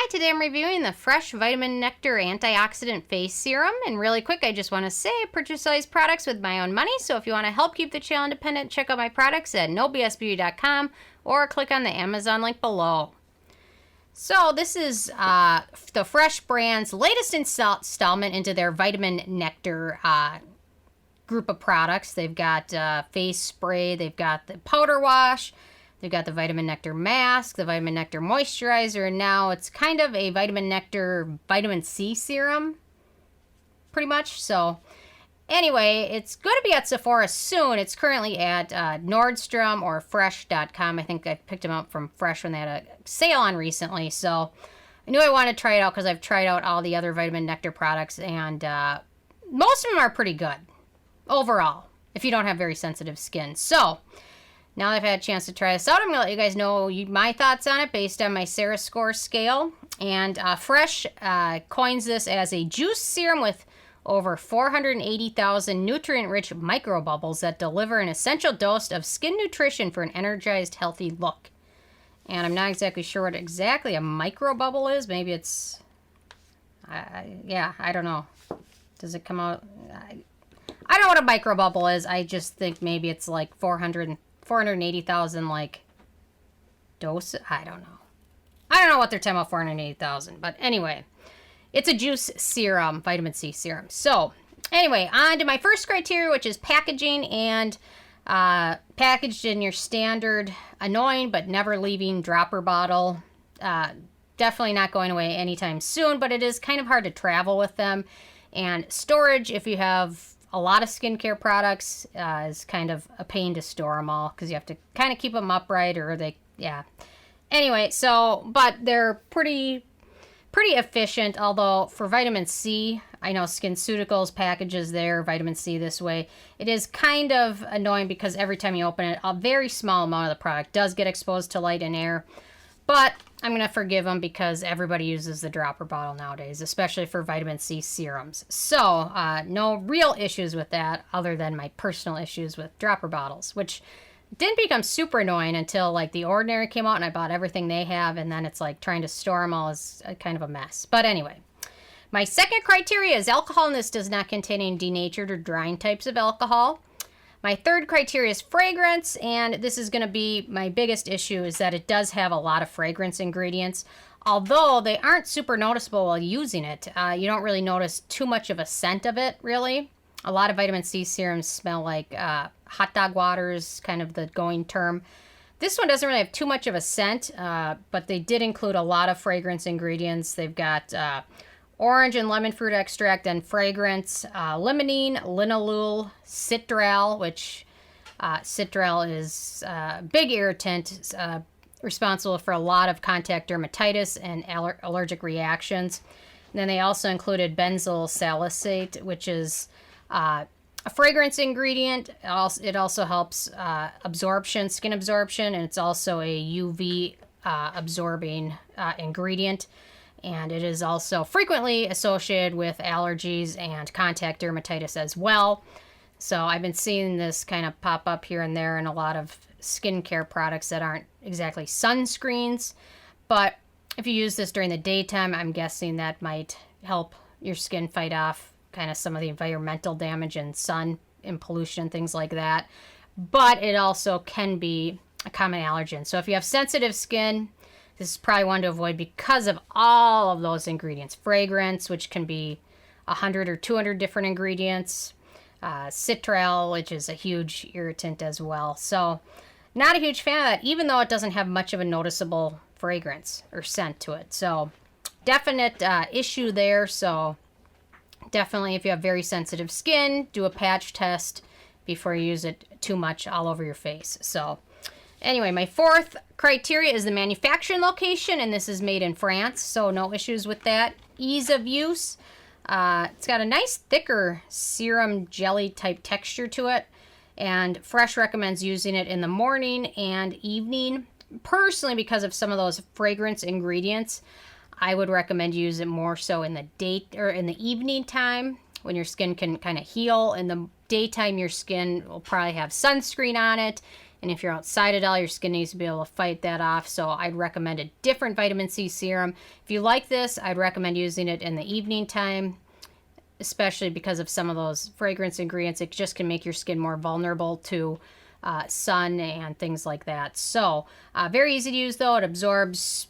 Hi, today I'm reviewing the Fresh Vitamin Nectar Antioxidant Face Serum. And really quick, I just want to say I purchase all these products with my own money. So if you want to help keep the channel independent, check out my products at nobsbeauty.com or click on the Amazon link below. So this is the Fresh brand's latest installment into their Vitamin Nectar group of products. They've got face spray, they've got the powder wash, they've got the Vitamin Nectar mask, the Vitamin Nectar moisturizer, and now it's kind of a Vitamin Nectar vitamin C serum, pretty much. So anyway, it's going to be at Sephora soon. It's currently at Nordstrom or Fresh.com. I think I picked them up from Fresh when they had a sale on recently. So I knew I wanted to try it out because I've tried out all the other Vitamin Nectar products, and most of them are pretty good overall if you don't have very sensitive skin. So now that I've had a chance to try this out, I'm going to let you guys know my thoughts on it based on my Sarah score scale. And Fresh coins this as a juice serum with over 480,000 nutrient-rich microbubbles that deliver an essential dose of skin nutrition for an energized, healthy look. And I'm not exactly sure what exactly a microbubble is. Maybe it's, yeah, I don't know. Does it come out? I don't know what a microbubble is. I just think maybe it's like 480,000 like doses. I don't know. I don't know what they're talking about 480,000. But anyway, it's a juice serum, vitamin C serum. So anyway, on to my first criteria, which is packaging, and packaged in your standard annoying but never leaving dropper bottle. Definitely not going away anytime soon, but it is kind of hard to travel with them. And storage, if you have a lot of skincare products, is kind of a pain to store them all because you have to kind of keep them upright, or they, yeah. Anyway, so, but they're pretty efficient, although for vitamin C, I know SkinCeuticals packages their vitamin C this way. It is kind of annoying because every time you open it, a very small amount of the product does get exposed to light and air. But I'm going to forgive them because everybody uses the dropper bottle nowadays, especially for vitamin C serums. So no real issues with that other than my personal issues with dropper bottles, which didn't become super annoying until like the Ordinary came out and I bought everything they have, and then it's like trying to store them all is kind of a mess. But anyway, my second criteria is alcohol, and this does not contain any denatured or drying types of alcohol. My third criteria is fragrance, and this is going to be my biggest issue, is that it does have a lot of fragrance ingredients. Although they aren't super noticeable while using it, you don't really notice too much of a scent of it, really. A lot of vitamin C serums smell like hot dog water is kind of the going term. This one doesn't really have too much of a scent, but they did include a lot of fragrance ingredients. They've got orange and lemon fruit extract and fragrance, limonene, linalool, citral, which citral is a big irritant, responsible for a lot of contact dermatitis and allergic reactions. And then they also included benzoyl salicylate, which is a fragrance ingredient. It also helps absorption, skin absorption, and it's also a UV absorbing ingredient. And it is also frequently associated with allergies and contact dermatitis as well. So I've been seeing this kind of pop up here and there in a lot of skincare products that aren't exactly sunscreens. But if you use this during the daytime, I'm guessing that might help your skin fight off kind of some of the environmental damage and sun and pollution and things like that. But it also can be a common allergen. So if you have sensitive skin, this is probably one to avoid because of all of those ingredients. Fragrance, which can be 100 or 200 different ingredients. Citral, which is a huge irritant as well. So not a huge fan of that, even though it doesn't have much of a noticeable fragrance or scent to it. So definite issue there. So definitely, if you have very sensitive skin, do a patch test before you use it too much all over your face. So anyway, my fourth criteria is the manufacturing location, and this is made in France, so no issues with that. Ease of use. It's got a nice thicker serum jelly type texture to it, and Fresh recommends using it in the morning and evening. Personally, because of some of those fragrance ingredients, I would recommend you use it more so in the day or in the evening time when your skin can kind of heal. In the daytime, your skin will probably have sunscreen on it, And if you're outside it all, your skin needs to be able to fight that off. So I'd recommend a different vitamin C serum. If you like this, I'd recommend using it in the evening time, especially because of some of those fragrance ingredients. It just can make your skin more vulnerable to sun and things like that. So very easy to use though. It absorbs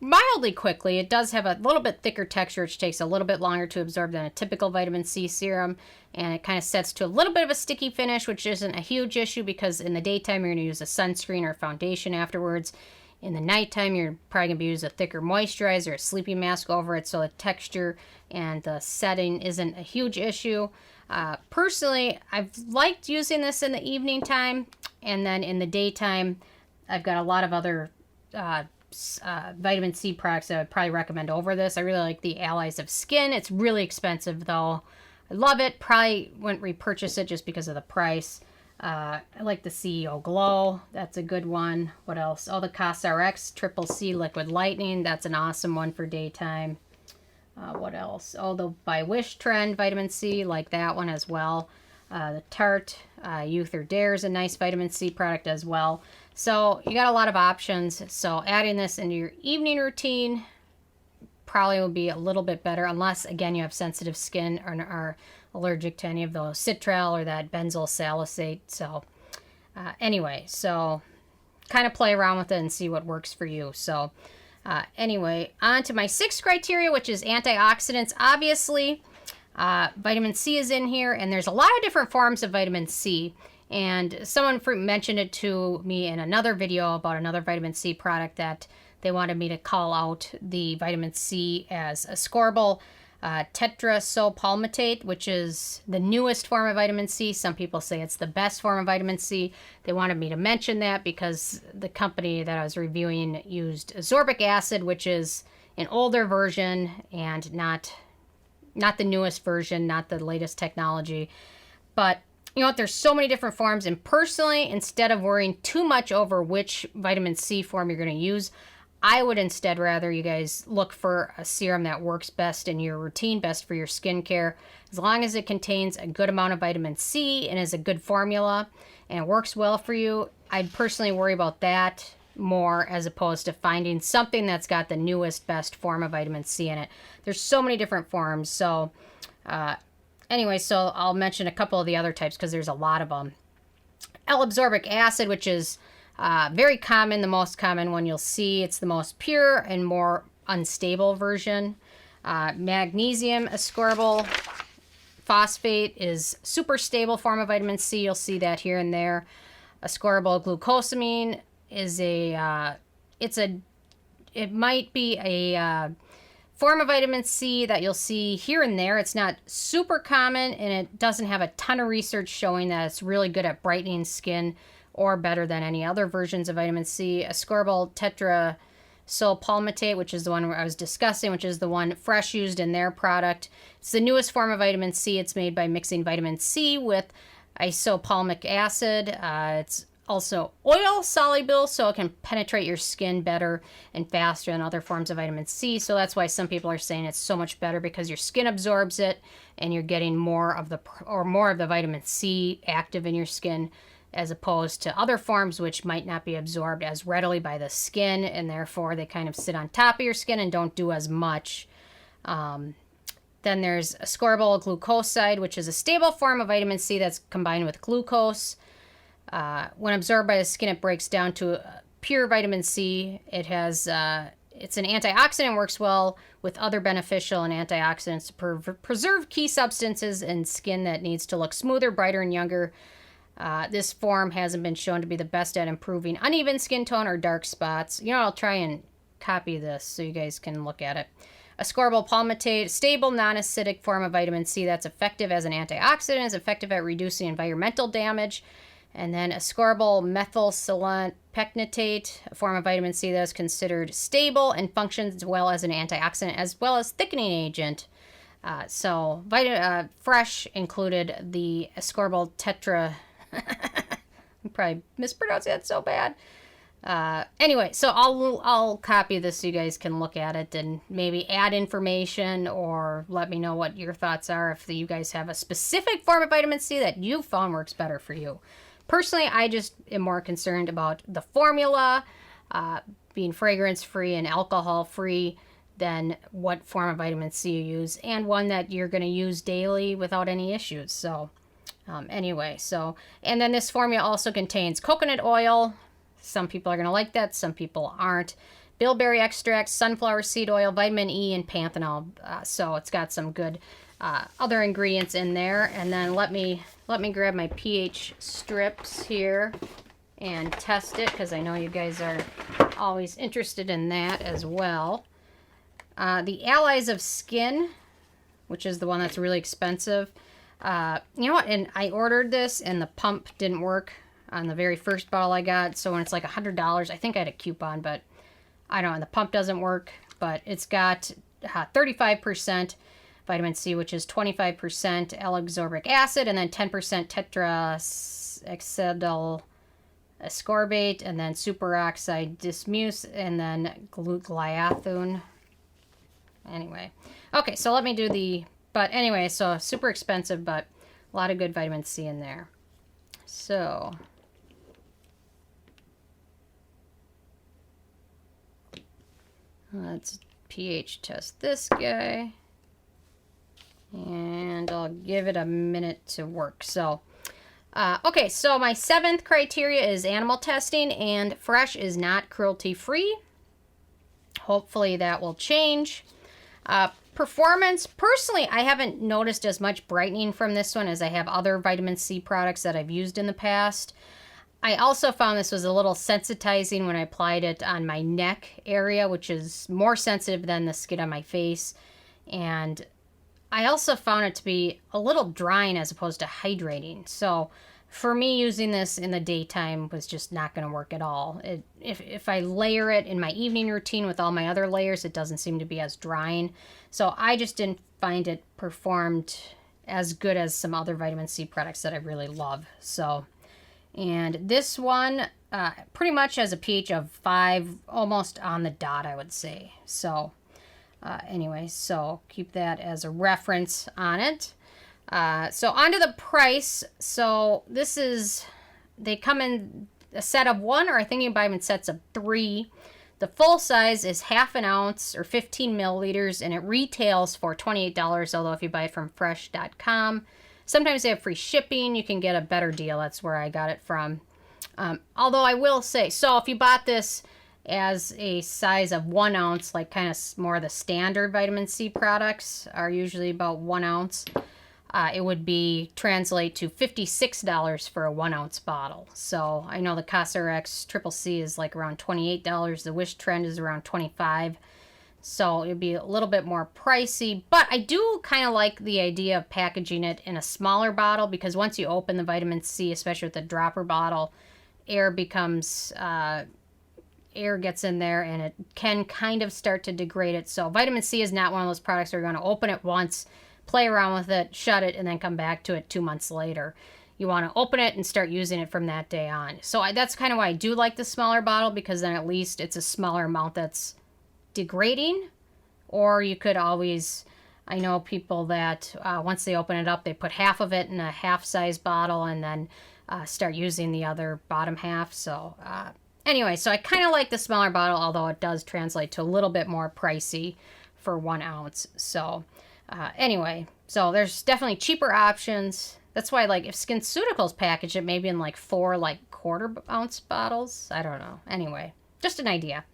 mildly quickly. It does have a little bit thicker texture, which takes a little bit longer to absorb than a typical vitamin C serum. And it kind of sets to a little bit of a sticky finish, which isn't a huge issue because in the daytime you're going to use a sunscreen or foundation afterwards. In the nighttime, you're probably going to use a thicker moisturizer, a sleeping mask over it, so the texture and the setting isn't a huge issue. Personally, I've liked using this in the evening time, and then in the daytime, I've got a lot of other vitamin C products that I would probably recommend over this. I really like the Allies of Skin. It's really expensive, though. I love it. Probably wouldn't repurchase it just because of the price. I like the CEO Glow. That's a good one. What else? Oh, the CosRX Triple C Liquid Lightning. That's an awesome one for daytime. What else? Oh, the By Wish Trend Vitamin C. Like that one as well. The Tarte Youth or Dare is a nice vitamin C product as well. So you got a lot of options. So adding this into your evening routine probably will be a little bit better, unless, again, you have sensitive skin or are allergic to any of those citral or that benzoyl salicylate. So anyway, so kind of play around with it and see what works for you. So anyway, on to my 6th criteria, which is antioxidants. Obviously, vitamin C is in here, and there's a lot of different forms of vitamin C. And someone mentioned it to me in another video about another vitamin C product that they wanted me to call out the vitamin C as Ascorbyl Tetraisopalmitate, which is the newest form of vitamin C. Some people say it's the best form of vitamin C. They wanted me to mention that because the company that I was reviewing used ascorbic acid, which is an older version and not the newest version, not the latest technology. But you know what? There's so many different forms, and personally, instead of worrying too much over which vitamin C form you're going to use, I would instead rather you guys look for a serum that works best in your routine, best for your skincare. As long as it contains a good amount of vitamin C and is a good formula and it works well for you, I'd personally worry about that more as opposed to finding something that's got the newest, best form of vitamin C in it. There's so many different forms. So anyway, so I'll mention a couple of the other types because there's a lot of them. L-absorbic acid, which is very common, the most common one you'll see. It's the most pure and more unstable version. Magnesium ascorbyl phosphate is super stable form of vitamin C. You'll see that here and there. Ascorbyl glucosamine is it might be a form of vitamin C that you'll see here and there. It's not super common, and it doesn't have a ton of research showing that it's really good at brightening skin or better than any other versions of vitamin C. Ascorbyl Tetraisopalmitate, which is the one I was discussing, which is the one Fresh used in their product. It's the newest form of vitamin C. It's made by mixing vitamin C with isopalmic acid. It's also oil soluble, so it can penetrate your skin better and faster than other forms of vitamin C. So that's why some people are saying it's so much better, because your skin absorbs it and you're getting more of the vitamin C active in your skin, as opposed to other forms which might not be absorbed as readily by the skin, and therefore they kind of sit on top of your skin and don't do as much. Then there's ascorbyl glucoside, which is a stable form of vitamin C that's combined with glucose. When absorbed by the skin, it breaks down to pure vitamin C. It has it's an antioxidant, works well with other beneficial and antioxidants to preserve key substances in skin that needs to look smoother, brighter, and younger. This form hasn't been shown to be the best at improving uneven skin tone or dark spots. You know, I'll try and copy this so you guys can look at it. Ascorbyl palmitate, stable, non-acidic form of vitamin C that's effective as an antioxidant, is effective at reducing environmental damage. And then ascorbyl methylpectinate, a form of vitamin C that is considered stable and functions as well as an antioxidant as well as thickening agent. So Fresh included the ascorbyl tetra. I probably mispronounced that so bad. Anyway, so I'll copy this so you guys can look at it and maybe add information or let me know what your thoughts are if you guys have a specific form of vitamin C that you found works better for you. Personally, I just am more concerned about the formula being fragrance-free and alcohol-free than what form of vitamin C you use, and one that you're going to use daily without any issues. So anyway, and then this formula also contains coconut oil. Some people are going to like that, some people aren't. Bilberry extract, sunflower seed oil, vitamin E, and panthenol. So it's got some good other ingredients in there. And then let me grab my pH strips here and test it, because I know you guys are always interested in that as well. The Allies of Skin, which is the one that's really expensive. You know what? And I ordered this, and the pump didn't work on the very first bottle I got. So when it's like $100, I think I had a coupon, but I don't know. And the pump doesn't work, but it's got 35% vitamin C, which is 25% L-ascorbic acid, and then 10% tetraisopalmitate, ascorbate, and then superoxide dismuse, and then glutathione. Anyway, okay, so let me do but anyway, so super expensive, but a lot of good vitamin C in there. So let's pH test this guy, and I'll give it a minute to work. So okay, so my 7th criteria is animal testing, and fresh is not cruelty-free. Hopefully that will change. Performance, personally, I haven't noticed as much brightening from this one as I have other vitamin C products that I've used in the past. I also found this was a little sensitizing when I applied it on my neck area, which is more sensitive than the skin on my face. And I also found it to be a little drying as opposed to hydrating. So for me, using this in the daytime was just not going to work at all. If I layer it in my evening routine with all my other layers, it doesn't seem to be as drying. So I just didn't find it performed as good as some other vitamin C products that I really love. So, and this one pretty much has a pH of 5, almost on the dot, I would say. So anyway, so keep that as a reference on it. So onto the price. So this is, they come in a set of 1, or I think you can buy them in sets of 3. The full size is half an ounce or 15 milliliters, and it retails for $28, although if you buy it from fresh.com, sometimes they have free shipping. You can get a better deal. That's where I got it from. Although I will say, so if you bought this as a size of 1 ounce, like kind of more of the standard vitamin C products are usually about 1 ounce, it would translate to $56 for a 1 ounce bottle. So I know the Cosrx Triple C is like around $28. The Wish Trend is around $25. So it'd be a little bit more pricey, but I do kind of like the idea of packaging it in a smaller bottle, because once you open the vitamin C, especially with the dropper bottle, air gets in there and it can kind of start to degrade it. So vitamin C is not one of those products where you're going to open it once, play around with it, shut it, and then come back to it 2 months later. You want to open it and start using it from that day on. So that's kind of why I do like the smaller bottle, because then at least it's a smaller amount that's degrading. Or you could always, I know people that once they open it up, they put half of it in a half-size bottle and then start using the other bottom half. So anyway, so I kind of like the smaller bottle, although it does translate to a little bit more pricey for 1 ounce. So anyway, so there's definitely cheaper options. That's why, like, if SkinCeuticals package it maybe in like 4 like quarter-ounce bottles, I don't know. Anyway, just an idea.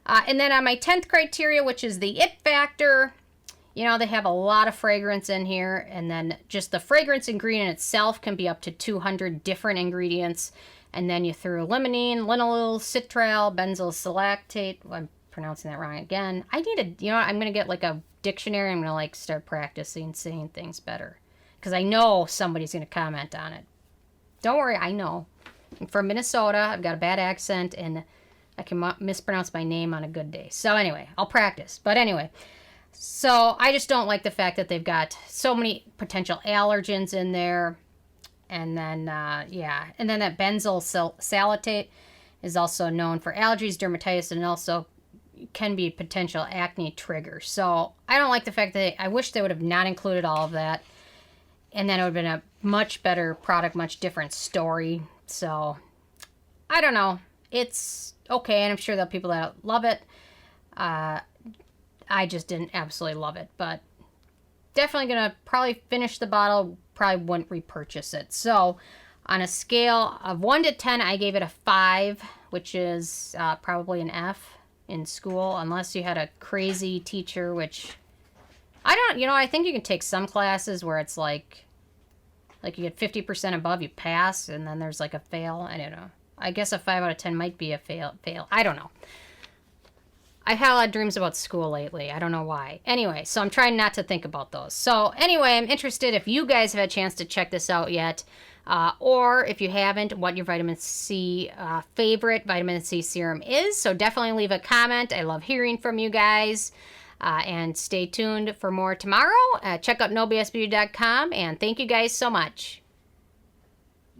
And then on my 10th criteria, which is the it factor, you know, they have a lot of fragrance in here, and then just the fragrance ingredient itself can be up to 200 different ingredients. And then you throw limonene, linalool, citral, benzyl lactate. Well, I'm pronouncing that wrong again. I need you know what, I'm going to get like a dictionary. I'm going to like start practicing saying things better, because I know somebody's going to comment on it. Don't worry, I know. I'm from Minnesota. I've got a bad accent, and I can mispronounce my name on a good day. So anyway, I'll practice. But anyway, so I just don't like the fact that they've got so many potential allergens in there. And then, yeah. And then that benzyl lactate is also known for allergies, dermatitis, and also can be potential acne triggers. So I don't like the fact that I wish they would have not included all of that. And then it would have been a much better product, much different story So, I don't know. It's okay, and I'm sure there are people that love it. I just didn't absolutely love it, but definitely going to probably finish the bottle. Probably wouldn't repurchase it. So, on a scale of 1 to 10, I gave it a 5, which is probably an F in school, unless you had a crazy teacher, which I think you can take some classes where it's like you get 50% above, you pass, and then there's like a fail. I don't know. I guess a 5 out of 10 might be a fail. I don't know. I've had a lot of dreams about school lately. I don't know why. Anyway, so I'm trying not to think about those. So anyway, I'm interested if you guys have had a chance to check this out yet. Or if you haven't, what your vitamin C favorite vitamin C serum is. So definitely leave a comment. I love hearing from you guys. And stay tuned for more tomorrow. Check out nobsbeauty.com. And thank you guys so much.